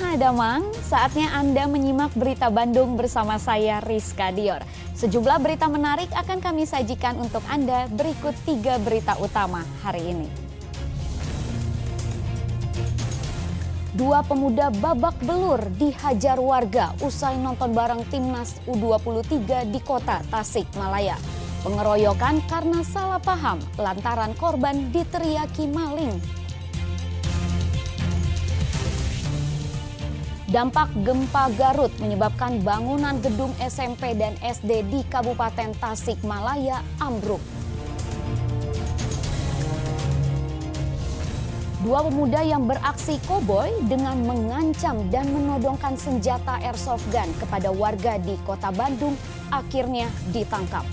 Nah, Damang, saatnya Anda menyimak berita Bandung bersama saya, Rizka Dior. Sejumlah berita menarik akan kami sajikan untuk Anda berikut 3 berita utama hari ini. 2 pemuda babak belur dihajar warga usai nonton bareng Timnas U23 di kota Tasikmalaya. Pengeroyokan karena salah paham lantaran korban diteriaki maling. Dampak gempa Garut menyebabkan bangunan gedung SMP dan SD di Kabupaten Tasikmalaya ambruk. 2 pemuda yang beraksi koboi dengan mengancam dan menodongkan senjata airsoft gun kepada warga di Kota Bandung akhirnya ditangkap.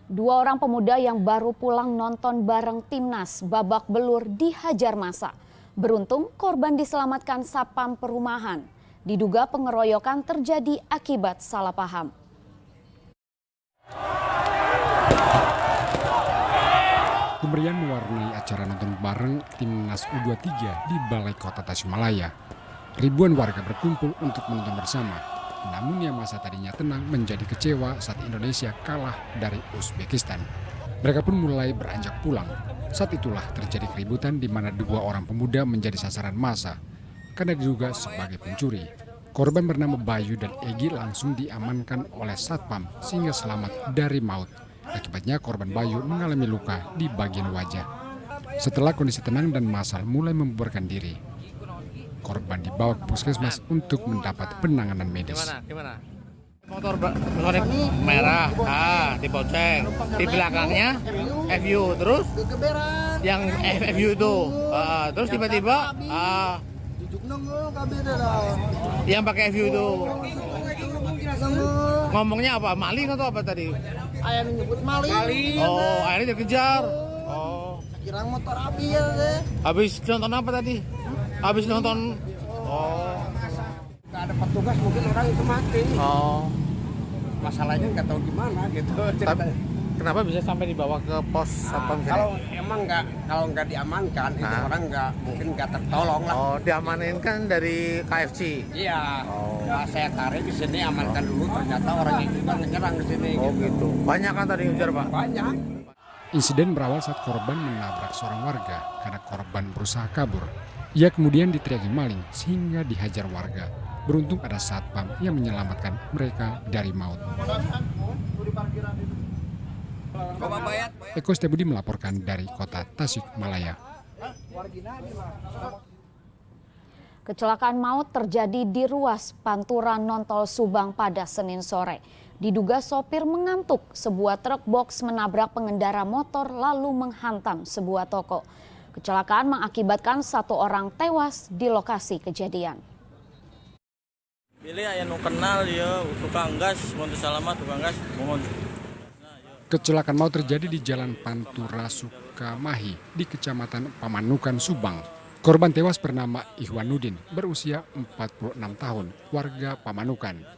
Dua orang pemuda yang baru pulang nonton bareng Timnas babak belur dihajar massa. Beruntung korban diselamatkan satpam perumahan. Diduga pengeroyokan terjadi akibat salah paham. Kemeriahan mewarnai acara nonton bareng Timnas U23 di Balai Kota Tasikmalaya. Ribuan warga berkumpul untuk menonton bersama. Namun yang masa tadinya tenang menjadi kecewa saat Indonesia kalah dari Uzbekistan. Mereka pun mulai beranjak pulang. Saat itulah terjadi keributan di mana 2 orang pemuda menjadi sasaran massa karena diduga sebagai pencuri. Korban bernama Bayu dan Egi langsung diamankan oleh satpam sehingga selamat dari maut. Akibatnya korban Bayu mengalami luka di bagian wajah. Setelah kondisi tenang dan massal mulai membubarkan diri, korban dibawa ke puskesmas untuk mendapat penanganan medis. Gimana? Motor merah, dipoceng. Di belakangnya FU, terus yang FU itu, terus tiba-tiba yang pakai FU itu ngomongnya apa? Maling atau apa tadi? Ayah menyebut maling. Oh, akhirnya dikejar. Oh, Kira motor api ya deh. habis nonton apa tadi? Habis nonton. Oh. Gak ada petugas mungkin orang itu mati. Oh. Masalahnya nggak tahu gimana gitu. Kenapa bisa sampai dibawa ke pos satpam sini? Kalau emang nggak diamankan itu orang mungkin nggak tertolong lah. Oh, diamanin kan dari KFC. Iya. Nah, saya tarik di sini amankan dulu, ternyata orang itu juga menyerang di sini. Oh gitu. Banyak kan tadi ngejar, Pak? Banyak. Insiden berawal saat korban menabrak seorang warga karena korban berusaha kabur. Ia kemudian diteriaki maling sehingga dihajar warga. Beruntung ada satpam yang menyelamatkan mereka dari maut. Eko Stebudi melaporkan dari kota Tasikmalaya. Kecelakaan maut terjadi di ruas Pantura Nontol Subang pada Senin sore. Diduga sopir mengantuk, sebuah truk box menabrak pengendara motor lalu menghantam sebuah toko. Kecelakaan mengakibatkan 1 orang tewas di lokasi kejadian. Pilih aya nu kenal dia tukang gas, mun salamat tukang gas. Kecelakaan maut terjadi di Jalan Pantura Sukamahi di Kecamatan Pamanukan, Subang. Korban tewas bernama Ihwanuddin, berusia 46 tahun, warga Pamanukan.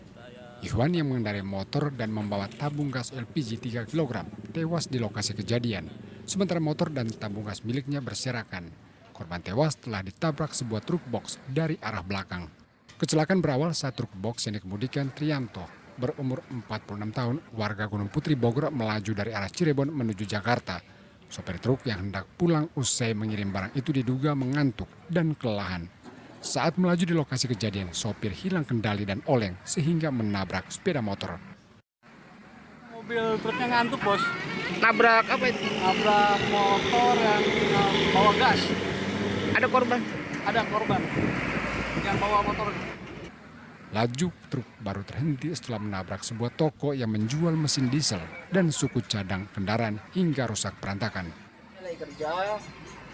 Ihwan yang mengendarai motor dan membawa tabung gas LPG 3 kg tewas di lokasi kejadian. Sementara motor dan tabung gas miliknya berserakan. Korban tewas telah ditabrak sebuah truk box dari arah belakang. Kecelakaan berawal saat truk box yang dikemudikan Trianto, berumur 46 tahun, warga Gunung Putri Bogor melaju dari arah Cirebon menuju Jakarta. Sopir truk yang hendak pulang usai mengirim barang itu diduga mengantuk dan kelelahan. Saat melaju di lokasi kejadian, sopir hilang kendali dan oleng sehingga menabrak sepeda motor. Mobil truknya ngantuk, Bos. Nabrak apa itu? Nabrak motor yang bawa gas. Ada korban? Ada korban yang bawa motor. Laju truk baru terhenti setelah menabrak sebuah toko yang menjual mesin diesel dan suku cadang kendaraan hingga rusak berantakan. Lagi kerja,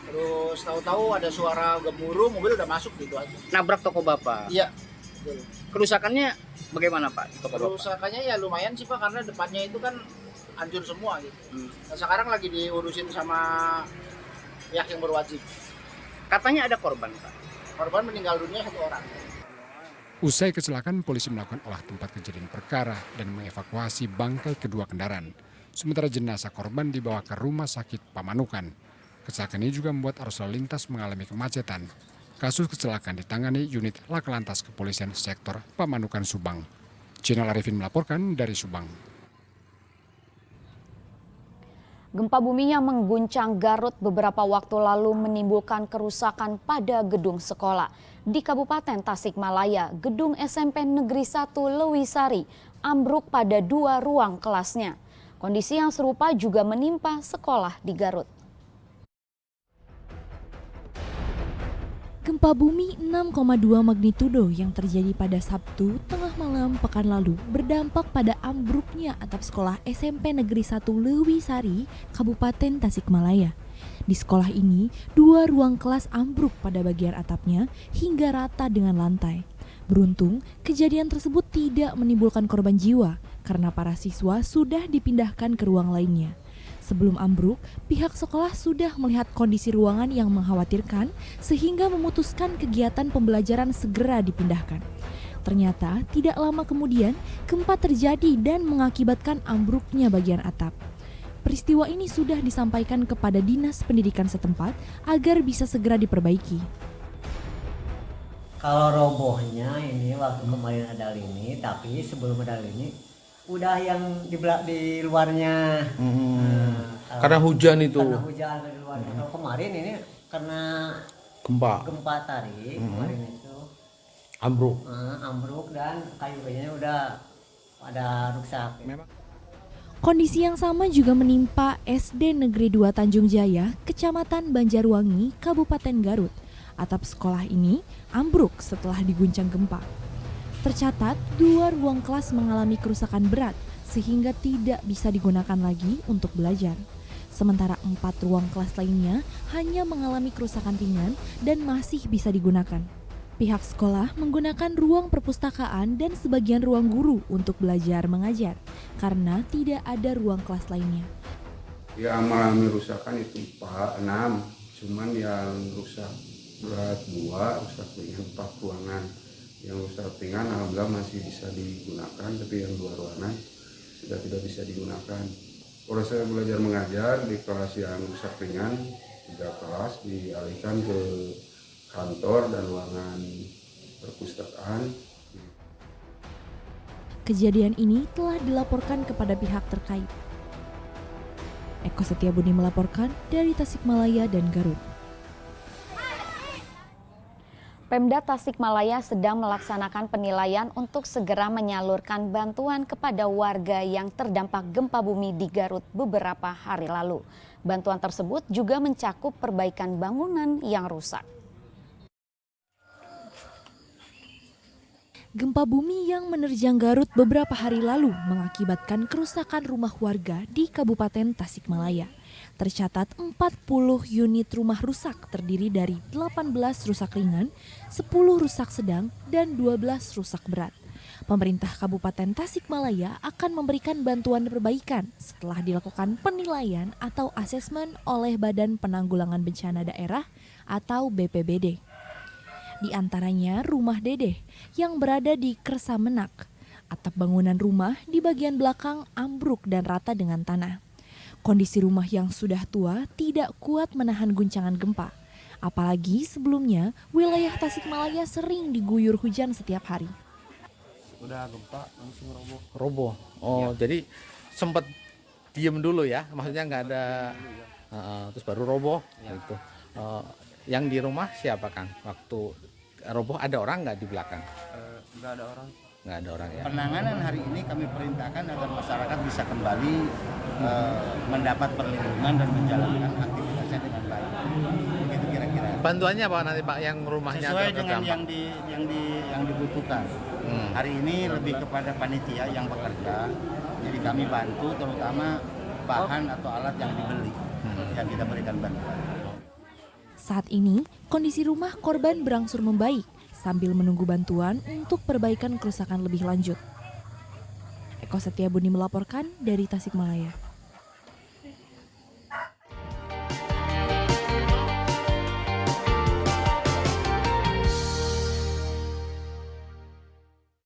terus tahu-tahu ada suara gemuruh, mobil udah masuk gitu aja. Nabrak toko Bapak. Iya. Kerusakannya bagaimana, Pak? Toko Bapak. Kerusakannya ya lumayan sih Pak, karena depannya itu kan hancur semua gitu. Nah, sekarang lagi diurusin sama pihak yang berwajib. Katanya ada korban, Pak. Korban meninggal dunia 1 orang. Usai kecelakaan, polisi melakukan olah tempat kejadian perkara dan mengevakuasi bangkai kedua kendaraan. Sementara jenazah korban dibawa ke rumah sakit Pamanukan. Kecelakaan ini juga membuat arus lalu lintas mengalami kemacetan. Kasus kecelakaan ditangani unit Laka Lantas Kepolisian Sektor Pamanukan Subang. Channel Arifin melaporkan dari Subang. Gempa bumi yang mengguncang Garut beberapa waktu lalu menimbulkan kerusakan pada gedung sekolah. Di Kabupaten Tasikmalaya, gedung SMP Negeri 1 Lewisari ambruk pada 2 ruang kelasnya. Kondisi yang serupa juga menimpa sekolah di Garut. Gempa bumi 6,2 magnitudo yang terjadi pada Sabtu tengah malam pekan lalu berdampak pada ambruknya atap sekolah SMP Negeri 1 Lewisari, Kabupaten Tasikmalaya. Di sekolah ini, 2 ruang kelas ambruk pada bagian atapnya hingga rata dengan lantai. Beruntung, kejadian tersebut tidak menimbulkan korban jiwa karena para siswa sudah dipindahkan ke ruang lainnya. Sebelum ambruk, pihak sekolah sudah melihat kondisi ruangan yang mengkhawatirkan sehingga memutuskan kegiatan pembelajaran segera dipindahkan. Ternyata tidak lama kemudian gempa terjadi dan mengakibatkan ambruknya bagian atap. Peristiwa ini sudah disampaikan kepada Dinas Pendidikan setempat agar bisa segera diperbaiki. Kalau robohnya ini waktu kemarin ada lini, tapi sebelum ada lini udah yang di luarnya. Karena hujan itu. Karena hujan di luarnya. Kalau kemarin ini karena gempa tadi kemarin itu ambruk dan kayu-kayunya udah pada rusak. Kondisi yang sama juga menimpa SD Negeri 2 Tanjung Jaya, Kecamatan Banjarwangi, Kabupaten Garut. Atap sekolah ini ambruk setelah diguncang gempa. Tercatat 2 ruang kelas mengalami kerusakan berat sehingga tidak bisa digunakan lagi untuk belajar. Sementara 4 ruang kelas lainnya hanya mengalami kerusakan ringan dan masih bisa digunakan. Pihak sekolah menggunakan ruang perpustakaan dan sebagian ruang guru untuk belajar mengajar karena tidak ada ruang kelas lainnya. Ya mengalami rusakan itu 6, cuman yang rusak berat 2, rusak ringan 4 ruangan. Yang rusak ringan alhamdulillah masih bisa digunakan, tapi yang 2 ruangan sudah tidak bisa digunakan. Proses belajar mengajar di kelas yang rusak ringan 3 kelas dialihkan ke kantor dan ruangan perpustakaan. Kejadian ini telah dilaporkan kepada pihak terkait. Eko Setiabudi melaporkan dari Tasikmalaya dan Garut. Pemda Tasikmalaya sedang melaksanakan penilaian untuk segera menyalurkan bantuan kepada warga yang terdampak gempa bumi di Garut beberapa hari lalu. Bantuan tersebut juga mencakup perbaikan bangunan yang rusak. Gempa bumi yang menerjang Garut beberapa hari lalu mengakibatkan kerusakan rumah warga di Kabupaten Tasikmalaya. Tercatat 40 unit rumah rusak terdiri dari 18 rusak ringan, 10 rusak sedang, dan 12 rusak berat. Pemerintah Kabupaten Tasikmalaya akan memberikan bantuan perbaikan setelah dilakukan penilaian atau asesmen oleh Badan Penanggulangan Bencana Daerah atau BPBD. Di antaranya rumah Dedeh yang berada di Kersamenak. Atap bangunan rumah di bagian belakang ambruk dan rata dengan tanah. Kondisi rumah yang sudah tua tidak kuat menahan guncangan gempa. Apalagi sebelumnya wilayah Tasikmalaya sering diguyur hujan setiap hari. Udah gempa langsung roboh. Oh ya. Jadi sempat diem dulu ya, maksudnya nggak ada, terus baru roboh ya. Gitu. Yang di rumah siapa Kang? Waktu roboh ada orang nggak di belakang? Nggak ada orang. Nggak ada orang ya. Penanganan hari ini kami perintahkan agar masyarakat bisa kembali mendapat perlindungan dan menjalankan aktivitasnya dengan baik. Begitu kira-kira. Bantuannya apa nanti Pak yang rumahnya sesuai dengan yang dibutuhkan. Hari ini lebih kepada panitia yang bekerja. Jadi kami bantu terutama bahan atau alat yang dibeli yang kita berikan bantuan. Saat ini kondisi rumah korban berangsur membaik sambil menunggu bantuan untuk perbaikan kerusakan lebih lanjut. Eko Setiabudi melaporkan dari Tasikmalaya.